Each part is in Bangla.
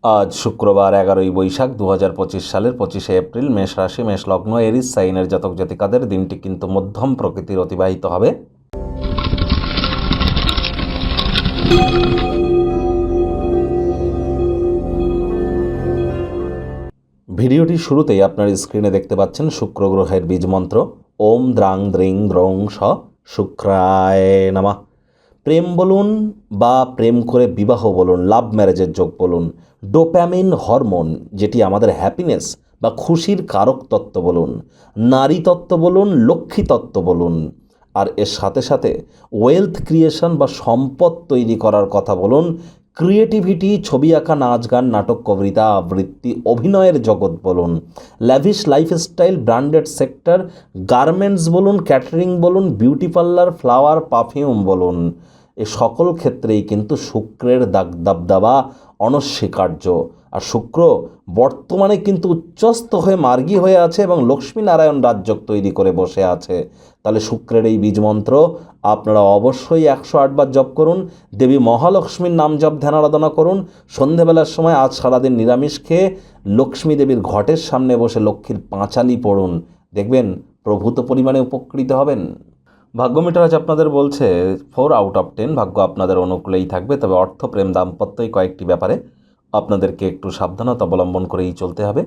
আজ শুক্রবার 11ই বৈশাখ 2025 সালের 25শে এপ্রিল। মেষ রাশি, মেষ লগ্ন, এরিস সাইনের জাতক জাতিকাদের দিনটি কিন্তু মধ্যম প্রকৃতির অতিবাহিত হবে। ভিডিওটির শুরুতেই আপনার স্ক্রিনে দেখতে পাচ্ছেন শুক্র গ্রহের বীজ মন্ত্র ওম দ্রাং দ্রিং দ্রৌং স শুক্রায় নমঃ। প্রেম বলুন বা প্রেম করে বিবাহ বলুন, লাভ ম্যারেজের যোগ বলুন, ডোপ্যামিন হরমোন যেটি আমাদের হ্যাপিনেস বা খুশির কারক তত্ত্ব বলুন, নারী তত্ত্ব বলুন, লক্ষ্মী তত্ত্ব বলুন, আর এর সাথে সাথে ওয়েলথ ক্রিয়েশন বা সম্পদ তৈরি করার কথা বলুন, ক্রিয়েটিভিটি, ছবি আঁকা, নাচ গান, নাটক, কবিতা আবৃত্তি, অভিনয়ের জগৎ বলুন, lavish lifestyle, branded sector, garments বলুন, ক্যাটারিং বলুন, বিউটি পার্লার, ফ্লাওয়ার, পারফিউম বলুন, এ সকল ক্ষেত্রেই কিন্তু শুক্রের দাবদাবা অনস্বীকার্য। আর শুক্র বর্তমানে কিন্তু উচ্চস্থ হয়ে মার্গী হয়ে আছে এবং লক্ষ্মীনারায়ণ রাজযোগ তৈরি করে বসে আছে। তাহলে শুক্রের এই বীজমন্ত্র আপনারা অবশ্যই 108 বার জপ করুন। দেবী মহালক্ষ্মীর নাম জপ ধ্যান আরাধনা করুন। সন্ধেবেলার সময় আজ সারাদিন নিরামিষ খেয়ে লক্ষ্মী দেবীর ঘটের সামনে বসে লক্ষ্মীর পাঁচালি পড়ুন, দেখবেন প্রভূত পরিমাণে উপকৃত হবেন। ভাগ্য মিটার আজ আপনাদের বলছে 4 আউট অফ 10, ভাগ্য আপনাদের অনুকূলেই থাকবে। তবে অর্থ, প্রেম, দাম্পত্য এই কয়েকটি ব্যাপারে আপনাদেরকে একটু সাবধানতা অবলম্বন করেই চলতে হবে।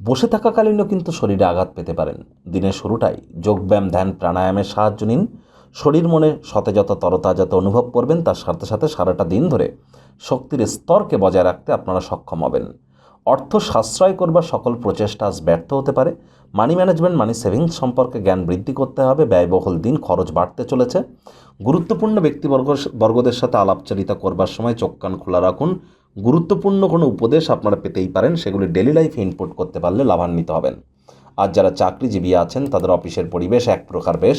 বসে থাকাকালীনও কিন্তু শরীরে আঘাত পেতে পারেন। দিনের শুরুটাই যোগব্যায়াম, ধ্যান, প্রাণায়ামের সাহায্য নিন। শরীর মনে সতেজতা, তরতাজাতে অনুভব করবেন। তার সাথে সাথে সারাটা দিন ধরে শক্তির স্তরকে বজায় রাখতে আপনারা সক্ষম হবেন। অর্থ সাশ্রয় করবার সকল প্রচেষ্টা আজ ব্যর্থ হতে পারে। মানি ম্যানেজমেন্ট, মানি সেভিংস সম্পর্কে জ্ঞান বৃদ্ধি করতে হবে। ব্যয়বহুল দিন, খরচ বাড়তে চলেছে। গুরুত্বপূর্ণ ব্যক্তিবর্গদের সাথে আলাপচারিতা করবার সময় চোখ কান খোলা রাখুন। গুরুত্বপূর্ণ কোনো উপদেশ আপনারা পেতেই পারেন, সেগুলি ডেলি লাইফে ইনপুট করতে পারলে লাভান্বিত হবেন। আর যারা চাকরিজীবী আছেন তাদের অফিসের পরিবেশ এক প্রকার বেশ।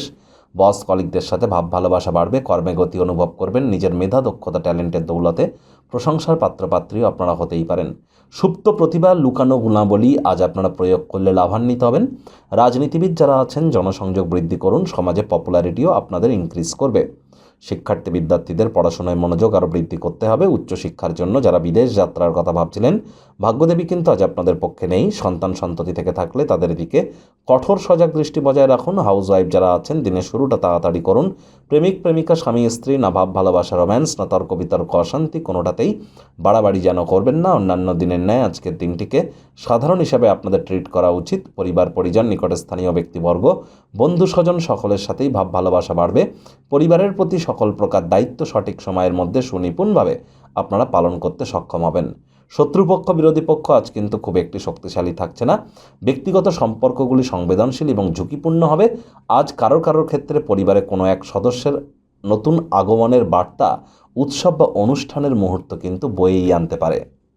বস কলিগদের সাথে ভাব ভালোবাসা বাড়বে। কর্মে গতি অনুভব করবেন। নিজের মেধা, দক্ষতা, ট্যালেন্টের দৌলতে প্রশংসার পাত্রপাত্রীও আপনারা হতেই পারেন। সুপ্ত প্রতিভা, লুকানো গুণাবলী আজ আপনারা প্রয়োগ করলে লাভান্বিত হবেন। রাজনীতিবিদ যারা আছেন জনসংযোগ বৃদ্ধি করুন। সমাজে পপুলারিটিও আপনাদের ইনক্রিজ করবে। শিক্ষার্থী বিদ্যার্থীদের পড়াশোনায় মনোযোগ আরও বৃদ্ধি করতে হবে। উচ্চশিক্ষার জন্য যারা বিদেশ যাত্রার কথা ভাবছিলেন, ভাগ্যদেবী কিন্তু আজ আপনাদের পক্ষে নেই। সন্তান সন্ততি থেকে থাকলে তাদের দিকে কঠোর সজাগ দৃষ্টি বজায় রাখুন। হাউস ওয়াইফ যারা আছেন দিনের শুরুটা তাড়াতাড়ি করুন। প্রেমিক প্রেমিকা, স্বামী স্ত্রী, না ভাব ভালোবাসা, রোম্যান্স, না তর্ক বিতর্ক, অশান্তি, কোনোটাতেই বাড়াবাড়ি যেন করবেন না। অন্যান্য দিনের ন্যায় আজকের দিনটিকে সাধারণ হিসাবে আপনাদের ট্রিট করা উচিত। পরিবার পরিজন, নিকটে স্থানীয় ব্যক্তিবর্গ, বন্ধু স্বজন সকলের সাথেই ভাব ভালোবাসা বাড়বে। পরিবারের প্রতি সকল প্রকার দায়িত্ব সঠিক সময়ের মধ্যে সুনিপুণভাবে আপনারা পালন করতে সক্ষম হবেন। শত্রুপক্ষ, বিরোধী পক্ষ আজ কিন্তু খুব একটি শক্তিশালী থাকছে না। ব্যক্তিগত সম্পর্কগুলি সংবেদনশীল এবং ঝুঁকিপূর্ণ হবে। আজ কারোর ক্ষেত্রে পরিবারে কোনো এক সদস্যের নতুন আগমনের বার্তা উৎসব বা অনুষ্ঠানের মুহূর্ত কিন্তু বয়েই আনতে পারে।